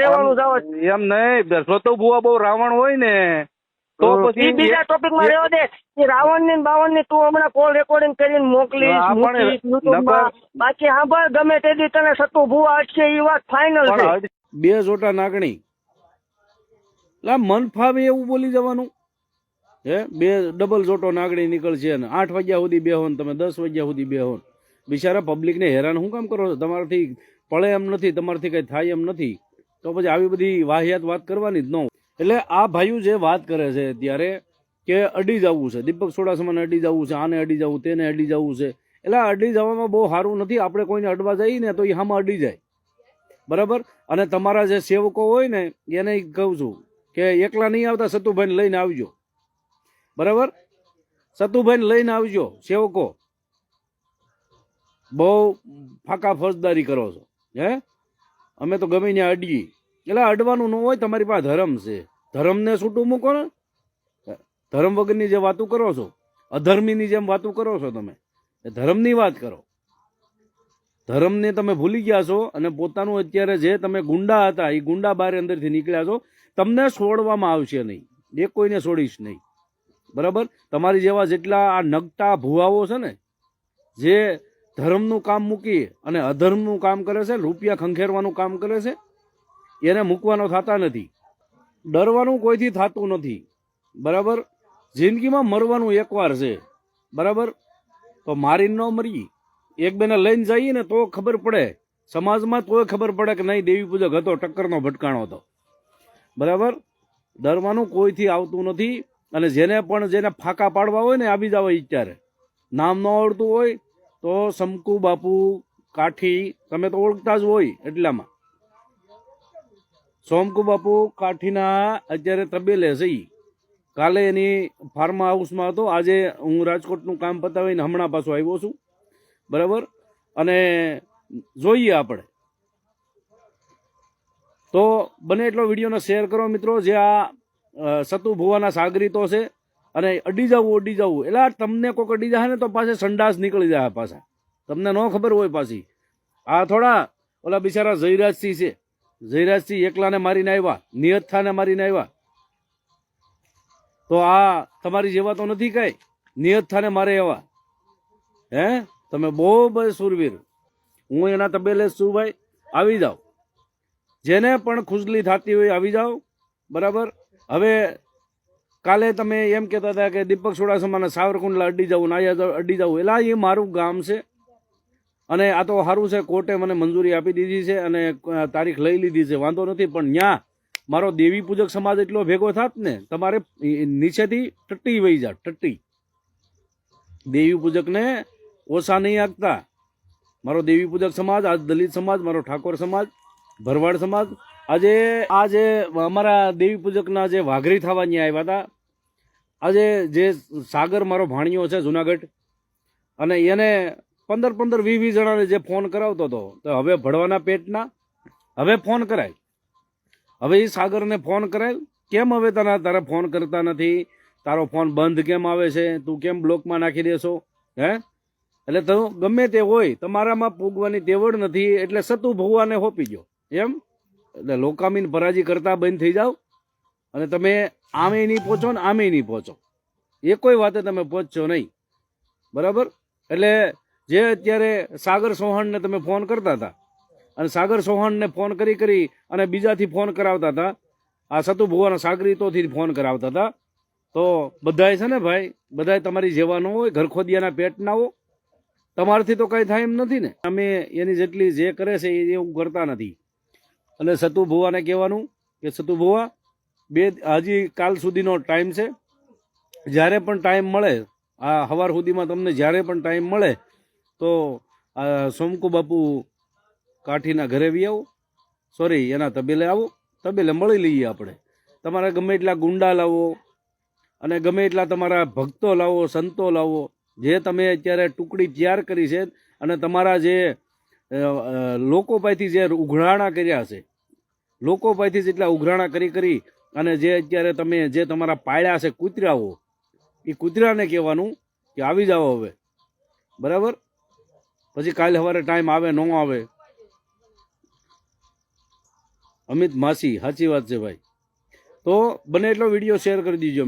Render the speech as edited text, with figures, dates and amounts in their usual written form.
રહેવાનું જાવ એમ નહીં, સતુ ભુવા બહુ રાવણ હોય ને તો પછી બીજા ટોપિક માં રહેવા દે. એ રાવણ ને બાવન ને તું હમણાં કોલ રેકોર્ડિંગ કરીને મોકલીશ, હા, પણ મૂકીશ યુટ્યુબમાં. બાકી સાંભળ, ગમે તે દી તને સતુ ભુવા અટશે એ વાત ફાઇનલ છે. પણ બે જોટા નાગણી લા મન ફાવે એવું બોલી જવાનું હે? બે ડબલ જોટો નાગણી નીકળશે ને 8 વાગ્યા સુધી બેહો ને તમે 10 વાગ્યા સુધી બેહો. બિચારા પબ્લિકને હેરાન શું કામ કરો છો? તમારાથી પડે એમ નથી, તમારાથી કઈ થાય એમ નથી, તો પછી આવી બધી વાહિયાત વાત કરવાની જ ન હોય. એટલે આ ભાઈઓ જે વાત કરે છે ત્યારે કે અડી જવું છે, દીપક સોડાસમાને અડી જવું છે, આને અડી જવું, તેને અડી જવું છે. એટલે અડી જવામાં બહુ સારું નથી. આપણે કોઈને અડવા જઈએ ને તો એ હામાં અડી જાય, બરાબર. અને તમારા જે સેવકો હોય ને એને કહું છું કે એકલા નહીં આવતા, સતુભાઈને લઈને આવજો, બરાબર. સતુભાઈને લઈને આવજો. સેવકો બહુ ફાકા ફોજદારી કરો છો હે. અમે તો ગમે ત્યાં અડીએ. એટલે અડવાનું ન હોય. તમારી પાસે ધર્મ છે, ધર્મને છૂટું મૂકો ને. ધર્મ વગરની જે વાતો કરો છો, અધર્મીની જેમ વાતો કરો છો તમે, એ ધર્મની વાત કરો. ધર્મને તમે ભૂલી ગયા છો અને પોતાનું અત્યારે જે તમે ગુંડા હતા એ ગુંડા બહાર અંદરથી નીકળ્યા છો. તમને છોડવામાં આવશે નહીં, એ કોઈને છોડીશ નહીં, બરાબર. તમારી જેવા જેટલા આ નગટા ભુવાઓ છે ને, જે ધર્મનું કામ મૂકી અને અધર્મનું કામ કરે છે, રૂપિયા ખંખેરવાનું કામ કરે છે, એને મૂકવાનો થતા નથી. ડરવાનું કોઈથી થતું નથી, બરાબર. જિંદગીમાં મરવાનું એકવાર છે, બરાબર. તો મારી ન મરી, એક બેને લઈને જઈએ ને તો ખબર પડે, સમાજમાં તોય ખબર પડે કે નહીં દેવી પૂજક હતો, ટક્કરનો ભટકાણો હતો, બરાબર. ડરવાનું કોઈથી આવતું નથી. અને જેને ફાંકા પાડવા હોય ને આવી જાવ. અત્યારે નામ ન આવડતું હોય તો શંકુ બાપુ કાઠી તમે તો ઓળખતા જ હોય. એટલામાં સોમકુ બાપુ કાઠીના અત્યારે તબેલે છે. કાલે એની ફાર્મ હાઉસમાં હતો, આજે હું રાજકોટનું કામ પતાવીને હમણાં પાછો આવ્યો છું, બરાબર. અને જોઈએ આપણે તો બને એટલો વિડીયોને શેર કરો મિત્રો. જે આ સતુ ભુવાના સાગરીતો છે અને અડી જવું એટલે તમને કોઈક અડી જાય ને તો પાછા સંડાસ નીકળી જાય પાછા, તમને ન ખબર હોય પાછી. આ થોડા ઓલા બિચારા જયરાજસિંહ છે, જયરાજસિંહ એકલાને મારીને આવ્યા, નિયત ખાને મારીને આવ્યા. તો આ તમારી જેવા તો નથી કઈ નિયત ખાને મારે એવા હે. તમે બહુ બસ સુરવીર. હું એના તબેલે છું ભાઈ. આવી જાઓ, જેને પણ ખુજલી થતી હોય આવી જાઓ, બરાબર. હવે કાલે તમે એમ કહેતા હતા કે દીપક સોડાસમાના સાવરકુંડલા અડી જવું, નાયા અડી જવું. એટલે એ મારું ગામ છે અને આ તો સારું છે, કોર્ટે મને મંજૂરી આપી દીધી છે અને તારીખ લઈ લીધી છે, વાંધો નથી. પણ ન્યા મારો દેવી પૂજક સમાજ એટલો ભેગો થાત ને, તમારે નીચેથી ટટ્ટી વહી જાત, ટટ્ટી. દેવી પૂજકને ઓછા નહીં આગતા. મારો દેવી પૂજક સમાજ, આ દલિત સમાજ, મારો ઠાકોર સમાજ, ભરવાડ સમાજ, આજે અમારા દેવી પૂજકના જે વાઘરી થવા ત્યાં આવ્યા હતા, આજે જે સાગર મારો ભાણિયો છે જુનાગઢ, અને એને 15-20 જણાને જે ફોન કરાવતો હતો, તો હવે ભળવાના પેટના હવે ફોન કરાય. હવે એ સાગરને ફોન કરાય, કેમ હવે તારા ફોન કરતા નથી, તારો ફોન બંધ કેમ આવે છે, તું કેમ બ્લોકમાં નાખી દેશો હે. એટલે તો ગમે તે હોય, તમારામાં પૂગવાની તેવડ નથી, એટલે સતુ ભુવાને હોપી ગયો એમ. એટલે લોકામીન પરાજી કરતા બંધ થઈ જાઓ અને તમે આમે નહીં પહોંચો ને આમે નહીં પહોંચો, એ કોઈ વાતે તમે પહોંચશો નહીં, બરાબર. એટલે જે અત્યારે સાગર ચૌહાણને તમે ફોન કરતા હતા અને સાગર ચૌહાણને ફોન કરી અને બીજાથી ફોન કરાવતા હતા, આ સતુ ભુવાના સાગરીતોથી ફોન કરાવતા હતા, તો બધાય છે ને ભાઈ, બધાય તમારી જેવાનો હોય, ઘરખોદિયાના પેટના હો. તમારાથી તો કઈ થાય એમ નથી ને. અમે એની જેટલી જે કરે છે એ એવું કરતા નથી. અને સતુ ભુવાને કહેવાનું કે સતુ ભુવા હજી કાલ સુધીનો ટાઈમ છે, જ્યારે પણ ટાઈમ મળે, આ સવાર સુધીમાં તમને જ્યારે પણ ટાઈમ મળે તો આ સોમકુ બાપુ કાઠીના ઘરે બી આવો, સોરી એના તબેલે આવો, તબેલે મળી લઈએ આપણે. તમારા ગમે એટલા ગુંડા લાવો અને ગમે એટલા તમારા ભક્તો લાવો, સંતો લાવો, જે તમે અત્યારે ટુકડી તૈયાર કરી છે અને તમારા જે લોકો પાસેથી જે ઉઘરાણા કર્યા છે, લોકો પાસેથી જેટલા ઉઘરાણા કરી અને જે અત્યારે તમે જે તમારા પાળ્યા છે કૂતરાઓ, એ કૂતરાને કહેવાનું કે આવી જાઓ હવે, બરાબર. પછી કાલે સવારે ટાઈમ આવે ન આવે અમિત માસી સાચી વાત છે ભાઈ. તો બને એટલો વિડીયો શેર કરી દીજો.